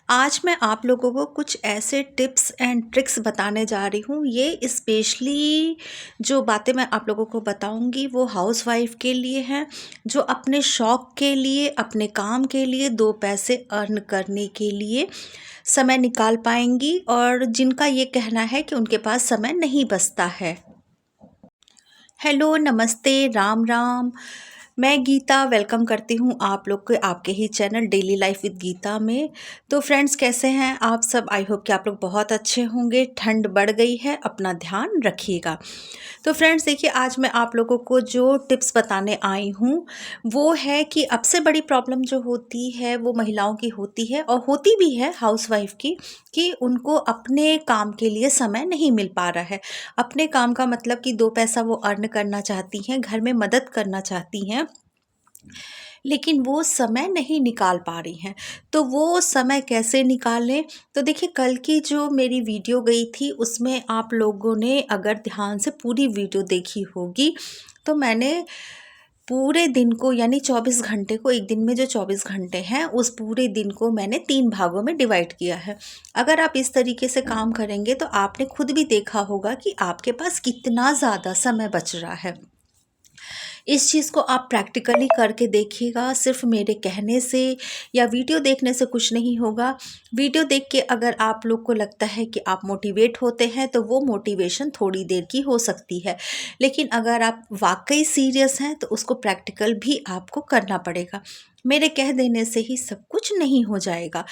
आज मैं आप लोगों को कुछ ऐसे टिप्स एंड ट्रिक्स बताने जा रही हूँ। ये स्पेशली जो बातें मैं आप लोगों को बताऊँगी वो हाउसवाइफ के लिए हैं, जो अपने शौक़ के लिए, अपने काम के लिए, 2 पैसे अर्न करने के लिए समय निकाल पाएँगी और जिनका ये कहना है कि उनके पास समय नहीं बचता है। हेलो, नमस्ते, राम राम। मैं गीता वेलकम करती हूँ आप लोग को आपके ही channel daily life with Geeta में। तो फ्रेंड्स, कैसे हैं आप सब? आई होप कि आप लोग बहुत अच्छे होंगे। ठंड बढ़ गई है, अपना ध्यान रखिएगा। तो फ्रेंड्स देखिए, आज मैं आप लोगों को जो टिप्स बताने आई हूँ वो है कि अब से बड़ी प्रॉब्लम जो होती है वो महिलाओं की होती है और होती भी है हाउसवाइफ की, कि उनको अपने काम के लिए समय नहीं मिल पा रहा है। अपने काम का मतलब कि 2 पैसा वो अर्न करना चाहती हैं, घर में मदद करना चाहती हैं, लेकिन वो समय नहीं निकाल पा रही हैं। तो वो समय कैसे निकालें? तो देखिए, कल की जो मेरी वीडियो गई थी उसमें आप लोगों ने अगर ध्यान से पूरी वीडियो देखी होगी तो मैंने पूरे दिन को, यानी 24 घंटे को, एक दिन में जो 24 घंटे हैं उस पूरे दिन को मैंने 3 भागों में डिवाइड किया है। अगर आप इस तरीके से काम करेंगे तो आपने खुद भी देखा होगा कि आपके पास कितना ज़्यादा समय बच रहा है। इस चीज़ को आप प्रैक्टिकली करके देखिएगा। सिर्फ मेरे कहने से या वीडियो देखने से कुछ नहीं होगा। वीडियो देख के अगर आप लोग को लगता है कि आप मोटिवेट होते हैं तो वो मोटिवेशन थोड़ी देर की हो सकती है, लेकिन अगर आप वाकई सीरियस हैं तो उसको प्रैक्टिकल भी आपको करना पड़ेगा। मेरे कह देने से ही सब कुछ नहीं हो जाएगा।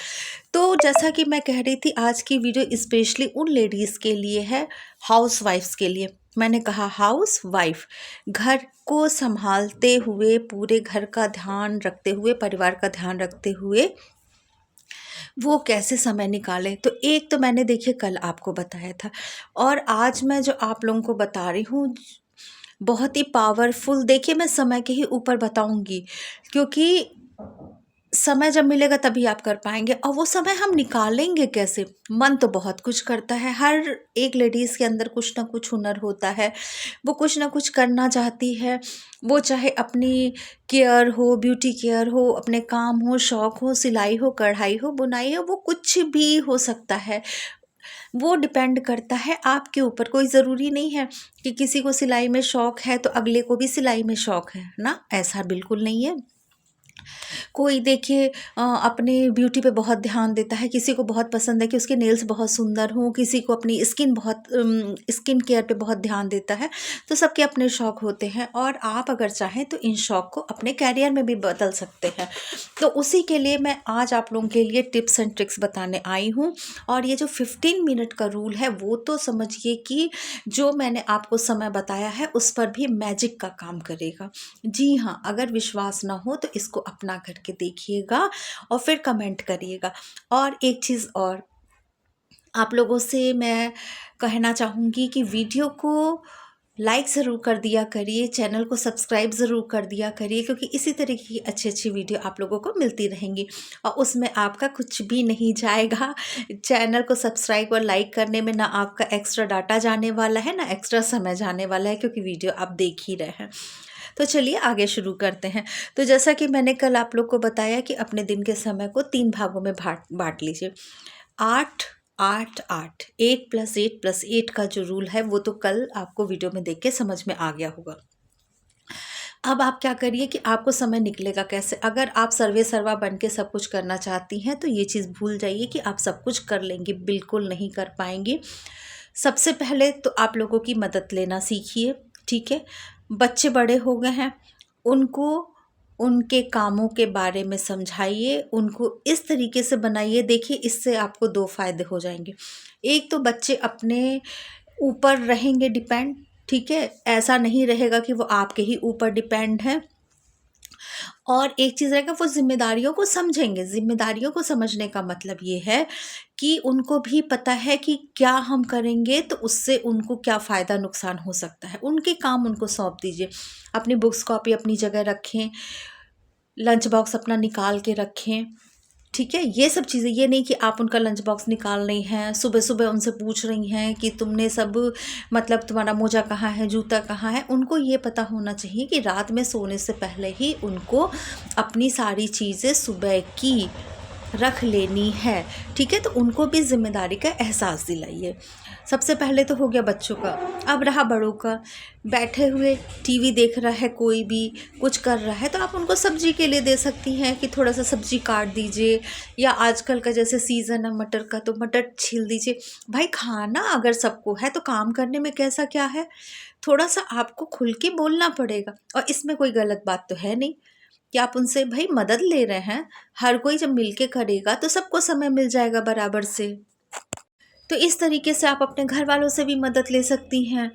तो जैसा कि मैं कह रही थी, आज की वीडियो स्पेशली उन लेडीज़ के लिए है, हाउसवाइफ्स के लिए। मैंने कहा हाउसवाइफ, घर को संभालते हुए, पूरे घर का ध्यान रखते हुए, परिवार का ध्यान रखते हुए वो कैसे समय निकालें। तो एक तो मैंने देखिए कल आपको बताया था, और आज मैं जो आप लोगों को बता रही हूँ बहुत ही पावरफुल। देखिए, मैं समय के ही ऊपर बताऊंगी क्योंकि समय जब मिलेगा तभी आप कर पाएंगे, और वो समय हम निकालेंगे कैसे? मन तो बहुत कुछ करता है, हर एक लेडीज़ के अंदर कुछ ना कुछ हुनर होता है, वो कुछ ना कुछ करना चाहती है। वो चाहे अपनी केयर हो, ब्यूटी केयर हो, अपने काम हो, शौक़ हो, सिलाई हो, कढ़ाई हो, बुनाई हो, वो कुछ भी हो सकता है। वो डिपेंड करता है आपके ऊपर। कोई ज़रूरी नहीं है कि किसी को सिलाई में शौक़ है तो अगले को भी सिलाई में शौक़ है ना, ऐसा बिल्कुल नहीं है। कोई देखिए अपने ब्यूटी पे बहुत ध्यान देता है, किसी को बहुत पसंद है कि उसके नेल्स बहुत सुंदर हों, किसी को अपनी स्किन केयर पे बहुत ध्यान देता है। तो सबके अपने शौक़ होते हैं, और आप अगर चाहें तो इन शौक़ को अपने करियर में भी बदल सकते हैं। तो उसी के लिए मैं आज आप लोगों के लिए टिप्स एंड ट्रिक्स बताने आई हूँ। और ये जो 15 मिनट का रूल है वो तो समझिए कि जो मैंने आपको समय बताया है उस पर भी मैजिक का काम करेगा। जी हाँ, अगर विश्वास ना हो तो इसको अपना करके देखिएगा और फिर कमेंट करिएगा। और एक चीज़ और आप लोगों से मैं कहना चाहूँगी कि वीडियो को लाइक ज़रूर कर दिया करिए, चैनल को सब्सक्राइब ज़रूर कर दिया करिए, क्योंकि इसी तरीके की अच्छी वीडियो आप लोगों को मिलती रहेंगी और उसमें आपका कुछ भी नहीं जाएगा। चैनल को सब्सक्राइब और लाइक करने में ना आपका एक्स्ट्रा डाटा जाने वाला है, ना एक्स्ट्रा समय जाने वाला है, क्योंकि वीडियो आप देख ही रहे हैं। तो चलिए आगे शुरू करते हैं। तो जैसा कि मैंने कल आप लोग को बताया कि अपने दिन के समय को 3 भागों में बाँट लीजिए। 8 8 8 8 + 8 + 8 का जो रूल है वो तो कल आपको वीडियो में देख के समझ में आ गया होगा। अब आप क्या करिए कि आपको समय निकलेगा कैसे? अगर आप सर्वे सर्वा बन के सब कुछ करना चाहती हैं तो ये चीज़ भूल जाइए कि आप सब कुछ कर लेंगी, बिल्कुल नहीं कर पाएँगी। सबसे पहले तो आप लोगों की मदद लेना सीखिए, ठीक है? बच्चे बड़े हो गए हैं, उनको उनके कामों के बारे में समझाइए, उनको इस तरीके से बनाइए। देखिए, इससे आपको 2 फ़ायदे हो जाएँगे। एक तो बच्चे अपने ऊपर रहेंगे डिपेंड, ठीक है? ऐसा नहीं रहेगा कि वो आपके ही ऊपर डिपेंड हैं। और एक चीज़ रहेगा, वो ज़िम्मेदारियों को समझेंगे। ज़िम्मेदारियों को समझने का मतलब ये है कि उनको भी पता है कि क्या हम करेंगे तो उससे उनको क्या फ़ायदा नुकसान हो सकता है। उनके काम उनको सौंप दीजिए। अपनी बुक्स कॉपी अपनी जगह रखें, लंच बॉक्स अपना निकाल के रखें, ठीक है? ये सब चीज़ें, ये नहीं कि आप उनका लंच बॉक्स निकाल रही हैं, सुबह-सुबह उनसे पूछ रही हैं कि तुमने सब, मतलब तुम्हारा मोजा कहाँ है, जूता कहाँ है? उनको ये पता होना चाहिए कि रात में सोने से पहले ही उनको अपनी सारी चीज़ें सुबह की रख लेनी है, ठीक है। तो उनको भी जिम्मेदारी का एहसास दिलाइए। सबसे पहले तो हो गया बच्चों का। अब रहा बड़ों का। बैठे हुए टीवी देख रहा है, कोई भी कुछ कर रहा है, तो आप उनको सब्जी के लिए दे सकती हैं कि थोड़ा सा सब्जी काट दीजिए, या आजकल का जैसे सीज़न है मटर का, तो मटर छील दीजिए। भाई खाना अगर सबको है तो काम करने में कैसा क्या है, थोड़ा सा आपको खुल के बोलना पड़ेगा। और इसमें कोई गलत बात तो है नहीं कि आप उनसे भाई मदद ले रहे हैं। हर कोई जब मिलके करेगा तो सबको समय मिल जाएगा बराबर से। तो इस तरीके से आप अपने घर वालों से भी मदद ले सकती हैं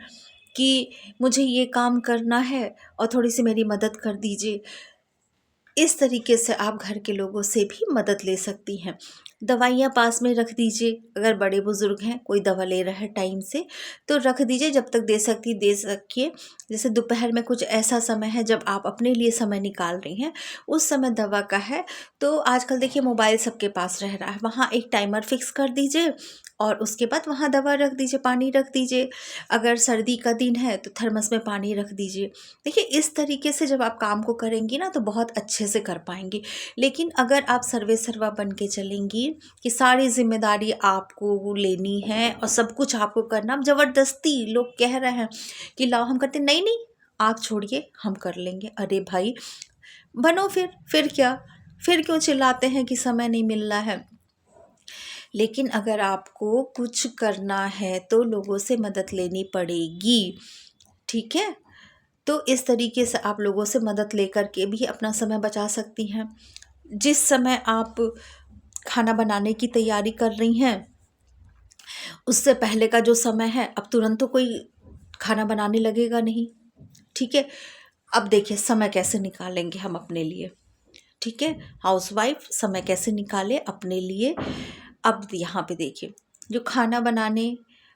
कि मुझे ये काम करना है और थोड़ी सी मेरी मदद कर दीजिए। इस तरीके से आप घर के लोगों से भी मदद ले सकती हैं। दवाइयाँ पास में रख दीजिए, अगर बड़े बुज़ुर्ग हैं, कोई दवा ले रहा है टाइम से, तो रख दीजिए, जब तक दे सकिए। जैसे दोपहर में कुछ ऐसा समय है जब आप अपने लिए समय निकाल रही हैं, उस समय दवा का है, तो आजकल देखिए मोबाइल सबके पास रह रहा है, वहाँ एक टाइमर फिक्स कर दीजिए और उसके बाद वहाँ दवा रख दीजिए, पानी रख दीजिए। अगर सर्दी का दिन है तो थर्मस में पानी रख दीजिए। देखिए इस तरीके से जब आप काम को करेंगी ना तो बहुत अच्छे से कर पाएंगी। लेकिन अगर आप सर्वे सर्वा बन के चलेंगी कि सारी जिम्मेदारी आपको लेनी है और सब कुछ आपको करना, अब ज़बरदस्ती लोग कह रहे हैं कि लाओ हम करते, नहीं नहीं आप छोड़िए हम कर लेंगे। अरे भाई बनो, फिर क्या, फिर क्यों चिल्लाते हैं कि समय नहीं मिल रहा है। लेकिन अगर आपको कुछ करना है तो लोगों से मदद लेनी पड़ेगी, ठीक है। तो इस तरीके से आप लोगों से मदद लेकर के भी अपना समय बचा सकती हैं। जिस समय आप खाना बनाने की तैयारी कर रही हैं, उससे पहले का जो समय है, अब तुरंत तो कोई खाना बनाने लगेगा नहीं, ठीक है। अब देखिए समय कैसे निकालेंगे हम अपने लिए, ठीक है। हाउसवाइफ समय कैसे निकाले अपने लिए। अब यहाँ पे देखिए, जो खाना बनाने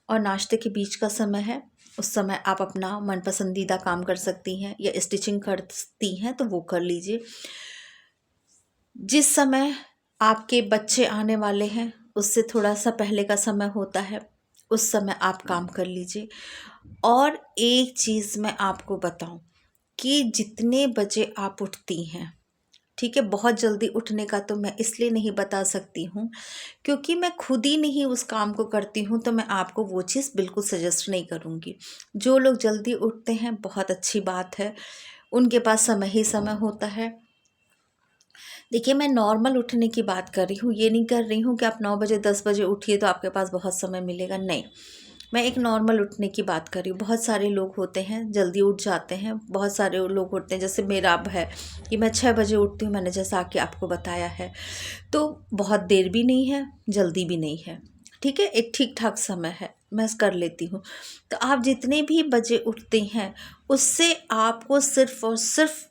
और नाश्ते के बीच का समय है, उस समय आप अपना मन पसंदीदा काम कर सकती हैं, या स्टिचिंग करती हैं तो वो कर लीजिए। जिस समय आपके बच्चे आने वाले हैं उससे थोड़ा सा पहले का समय होता है, उस समय आप काम कर लीजिए। और एक चीज़ मैं आपको बताऊं कि जितने बजे आप उठती हैं, ठीक है, बहुत जल्दी उठने का तो मैं इसलिए नहीं बता सकती हूँ क्योंकि मैं खुद ही नहीं उस काम को करती हूँ, तो मैं आपको वो चीज़ बिल्कुल सजेस्ट नहीं करूँगी। जो लोग जल्दी उठते हैं बहुत अच्छी बात है, उनके पास समय ही समय होता है। देखिए मैं नॉर्मल उठने की बात कर रही हूँ, ये नहीं कर रही हूँ कि आप 9 बजे 10 बजे उठिए तो आपके पास बहुत समय मिलेगा, नहीं। मैं एक नॉर्मल उठने की बात कर रही हूँ। बहुत सारे लोग होते हैं जल्दी उठ जाते हैं, बहुत सारे लोग उठते हैं, जैसे मेरा अब है कि मैं 6 बजे उठती हूँ, मैंने जैसा आके आपको बताया है। तो बहुत देर भी नहीं है, जल्दी भी नहीं है, ठीक है, एक ठीक ठाक समय है, मैं कर लेती हूँ। तो आप जितने भी बजे उठते हैं उससे आपको सिर्फ और सिर्फ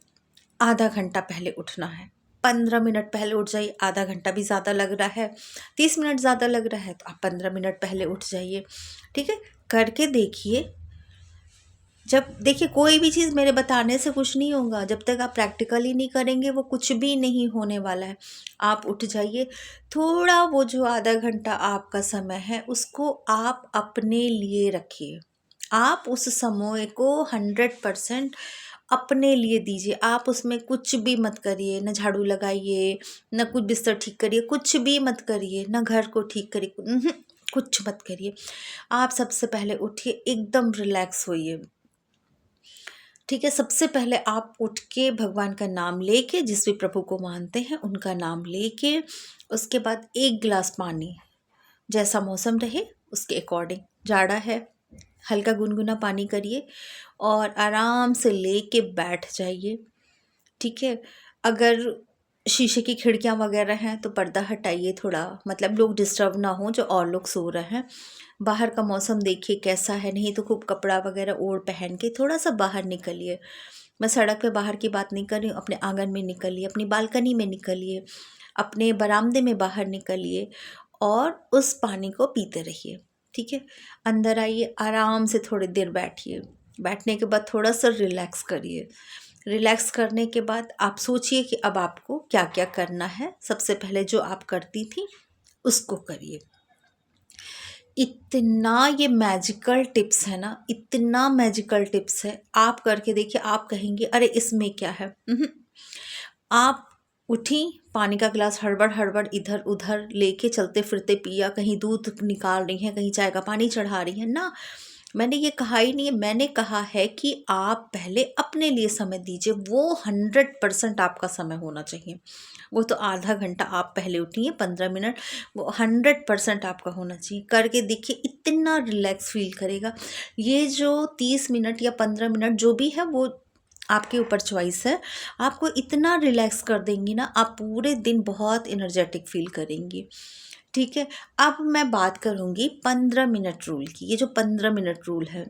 आधा घंटा पहले उठना है। 15 मिनट पहले उठ जाइए, आधा घंटा भी ज़्यादा लग रहा है, 30 मिनट ज़्यादा लग रहा है तो आप 15 मिनट पहले उठ जाइए, ठीक है। करके देखिए। जब देखिए कोई भी चीज़ मेरे बताने से कुछ नहीं होगा, जब तक आप प्रैक्टिकली नहीं करेंगे वो कुछ भी नहीं होने वाला है। आप उठ जाइए, थोड़ा वो जो आधा घंटा आपका समय है उसको आप अपने लिए रखिए। आप उस समय को 100% अपने लिए दीजिए। आप उसमें कुछ भी मत करिए, न झाड़ू लगाइए, न कुछ बिस्तर ठीक करिए, कुछ भी मत करिए, न घर को ठीक करिए, कुछ मत करिए। आप सबसे पहले उठिए, एकदम रिलैक्स होइए, ठीक है। सबसे पहले आप उठ के भगवान का नाम लेके, जिस भी प्रभु को मानते हैं उनका नाम लेके, उसके बाद एक गिलास पानी, जैसा मौसम रहे उसके अकॉर्डिंग, जाड़ा है हल्का गुनगुना पानी करिए और आराम से लेके बैठ जाइए, ठीक है। अगर शीशे की खिड़कियां वगैरह हैं तो पर्दा हटाइए थोड़ा, मतलब लोग डिस्टर्ब ना हो जो और लोग सो रहे हैं। बाहर का मौसम देखिए कैसा है, नहीं तो खूब कपड़ा वगैरह ओढ़ पहन के थोड़ा सा बाहर निकलिए। मैं सड़क पे बाहर की बात नहीं कर रही हूँ, अपने आंगन में निकलिए, अपनी बालकनी में निकलिए, अपने बरामदे में बाहर निकलिए और उस पानी को पीते रहिए, ठीक है। अंदर आइए, आराम से थोड़ी देर बैठिए, बैठने के बाद थोड़ा सा रिलैक्स करिए। रिलैक्स करने के बाद आप सोचिए कि अब आपको क्या क्या करना है। सबसे पहले जो आप करती थी उसको करिए। इतना ये मैजिकल टिप्स है ना, इतना मैजिकल टिप्स है, आप करके देखिए, आप कहेंगे अरे इसमें क्या है। आप उठी, पानी का गिलास हड़बड़-हड़बड़ इधर-उधर लेके चलते फिरते पिया, कहीं दूध निकाल रही हैं, कहीं चाय का पानी चढ़ा रही हैं, ना, मैंने ये कहा ही नहीं है। मैंने कहा है कि आप पहले अपने लिए समय दीजिए, वो 100% आपका समय होना चाहिए। वो तो आधा घंटा आप पहले उठिए, 15 मिनट, वो 100% आपका होना चाहिए। करके देखिए, इतना रिलैक्स फ़ील करेगा। ये जो 30 मिनट या 15 मिनट जो भी है, वो आपके ऊपर चॉइस है। आपको इतना रिलैक्स कर देंगी ना, आप पूरे दिन बहुत एनर्जेटिक फ़ील करेंगी। ठीक है? अब मैं बात करूँगी 15 मिनट रूल की। ये जो 15 मिनट रूल है,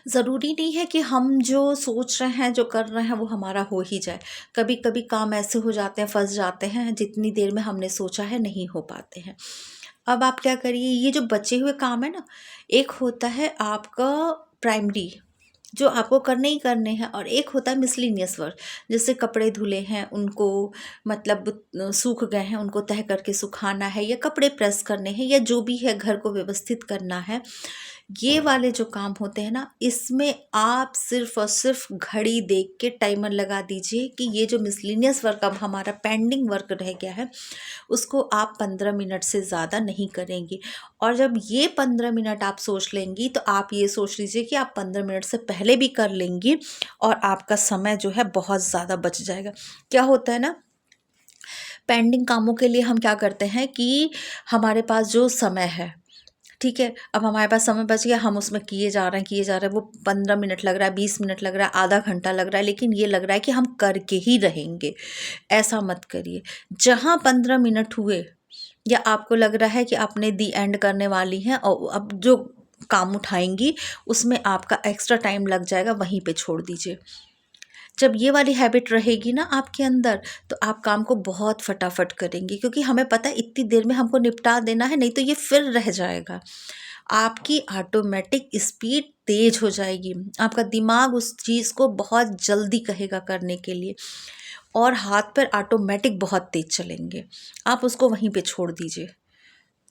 ज़रूरी नहीं है कि हम जो सोच रहे हैं, जो कर रहे हैं, वो हमारा हो ही जाए। कभी-कभी काम ऐसे हो जाते हैं, फँस जाते हैं, जितनी देर में हमने सोचा है नहीं हो पाते हैं। अब आप क्या करिए, ये जो बचे हुए काम है ना, एक होता है आपका प्राइमरी, जो आपको करने ही करने हैं, और एक होता है मिसलेनियस वर्क। जैसे कपड़े धुले हैं, उनको मतलब सूख गए हैं, उनको तह करके सुखाना है, या कपड़े प्रेस करने हैं, या जो भी है घर को व्यवस्थित करना है। ये वाले जो काम होते हैं ना, इसमें आप सिर्फ़ और सिर्फ़ घड़ी देख के टाइमर लगा दीजिए कि ये जो मिसलेनियस वर्क अब हमारा पेंडिंग वर्क रह गया है, उसको आप 15 मिनट से ज़्यादा नहीं करेंगी। और जब ये 15 मिनट आप सोच लेंगी, तो आप ये सोच लीजिए कि आप 15 मिनट से पहले भी कर लेंगी, और आपका समय जो है बहुत ज़्यादा बच जाएगा। क्या होता है ना, पेंडिंग कामों के लिए हम क्या करते हैं कि हमारे पास जो समय है, ठीक है, अब हमारे पास समय बच गया, हम उसमें किए जा रहे हैं, वो 15 मिनट लग रहा है, 20 मिनट लग रहा है, आधा घंटा लग रहा है, लेकिन ये लग रहा है कि हम करके ही रहेंगे। ऐसा मत करिए। जहाँ 15 मिनट हुए, या आपको लग रहा है कि आपने दी एंड करने वाली हैं, और अब जो काम उठाएँगी, उसमें आपका एक्स्ट्रा टाइम लग जाएगा, वहीं पे छोड़ दीजिए। जब ये वाली हैबिट रहेगी ना आपके अंदर, तो आप काम को बहुत फटाफट करेंगी, क्योंकि हमें पता है इतनी देर में हमको निपटा देना है, नहीं तो ये फिर रह जाएगा। आपकी ऑटोमेटिक स्पीड तेज़ हो जाएगी, आपका दिमाग उस चीज़ को बहुत जल्दी कहेगा करने के लिए, और हाथ-पैर ऑटोमेटिक बहुत तेज़ चलेंगे। आप उसको वहीं पे छोड़ दीजिए।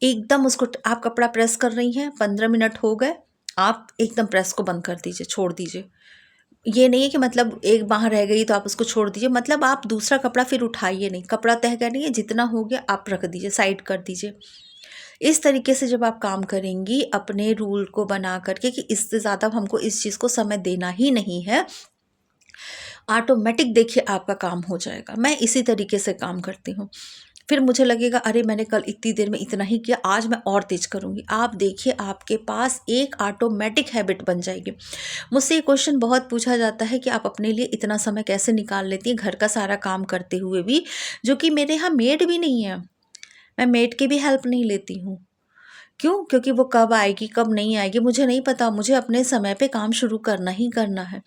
एकदम उसको आप कपड़ा प्रेस कर रही हैं, 15 मिनट हो गए, आप एकदम प्रेस को बंद कर दीजिए, छोड़ दीजिए। ये नहीं है कि मतलब एक बाँह रह गई तो आप उसको छोड़ दीजिए, मतलब आप दूसरा कपड़ा फिर उठाइए नहीं, कपड़ा तह करिए, जितना हो गया आप रख दीजिए, साइड कर दीजिए। इस तरीके से जब आप काम करेंगी अपने रूल को बना करके कि इससे ज़्यादा हमको इस चीज़ को समय देना ही नहीं है, ऑटोमेटिक देखिए आपका काम हो जाएगा। मैं इसी तरीके से काम करती हूँ। फिर मुझे लगेगा, अरे मैंने कल इतनी देर में इतना ही किया, आज मैं और तेज़ करूँगी। आप देखिए आपके पास एक ऑटोमेटिक हैबिट बन जाएगी। मुझसे ये क्वेश्चन बहुत पूछा जाता है कि आप अपने लिए इतना समय कैसे निकाल लेती हैं घर का सारा काम करते हुए भी, जो कि मेरे यहाँ मेड भी नहीं है। मैं मेड की भी हेल्प नहीं लेती हूँ। क्यों? क्योंकि वो कब आएगी, कब नहीं आएगी, मुझे नहीं पता। मुझे अपने समय पे काम शुरू करना ही करना है।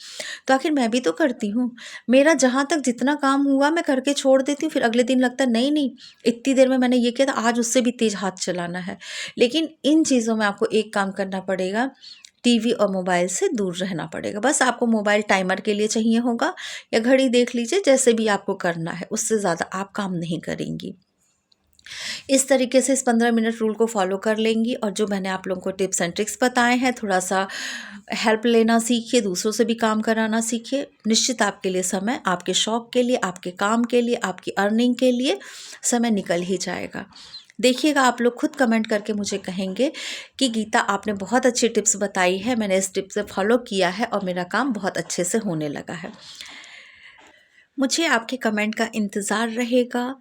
तो आखिर मैं भी तो करती हूँ। मेरा जहाँ तक जितना काम हुआ मैं करके छोड़ देती हूँ, फिर अगले दिन लगता है नहीं, नहीं, इतनी देर में मैंने ये किया था, आज उससे भी तेज़ हाथ चलाना है। लेकिन इन चीज़ों में आपको एक काम करना पड़ेगा, टीवी और मोबाइल से दूर रहना पड़ेगा। बस आपको मोबाइल टाइमर के लिए चाहिए होगा, या घड़ी देख लीजिए, जैसे भी आपको करना है, उससे ज़्यादा आप काम नहीं करेंगी। इस तरीके से इस 15 मिनट रूल को फॉलो कर लेंगी, और जो मैंने आप लोगों को टिप्स एंड ट्रिक्स बताए हैं, थोड़ा-सा हेल्प लेना सीखिए, दूसरों से भी काम कराना सीखिए। निश्चित आपके लिए समय, आपके शौक के लिए, आपके काम के लिए, आपकी अर्निंग के लिए समय निकल ही जाएगा। देखिएगा, आप लोग खुद कमेंट करके मुझे कहेंगे कि गीता आपने बहुत अच्छी टिप्स बताई है, मैंने इस टिप से फॉलो किया है और मेरा काम बहुत अच्छे से होने लगा है। मुझे आपके कमेंट का इंतज़ार रहेगा।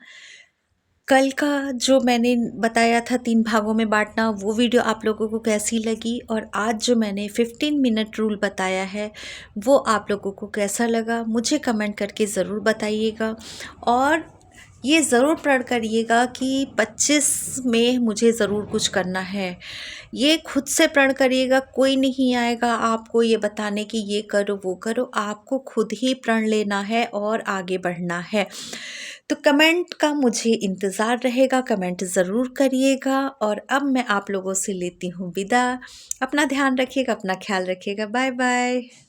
कल का जो मैंने बताया था 3 भागों में बाँटना, वो वीडियो आप लोगों को कैसी लगी, और आज जो मैंने 15 मिनट रूल बताया है, वो आप लोगों को कैसा लगा, मुझे कमेंट करके ज़रूर बताइएगा। और ये ज़रूर प्रण करिएगा कि 25 में मुझे ज़रूर कुछ करना है। ये खुद से प्रण करिएगा, कोई नहीं आएगा आपको ये बताने कि ये करो, वो करो। आपको खुद ही प्रण लेना है और आगे बढ़ना है। तो कमेंट का मुझे इंतज़ार रहेगा, कमेंट ज़रूर करिएगा, और अब मैं आप लोगों से लेती हूँ विदा। अपना ध्यान रखिएगा, अपना ख़्याल रखिएगा। Bye bye.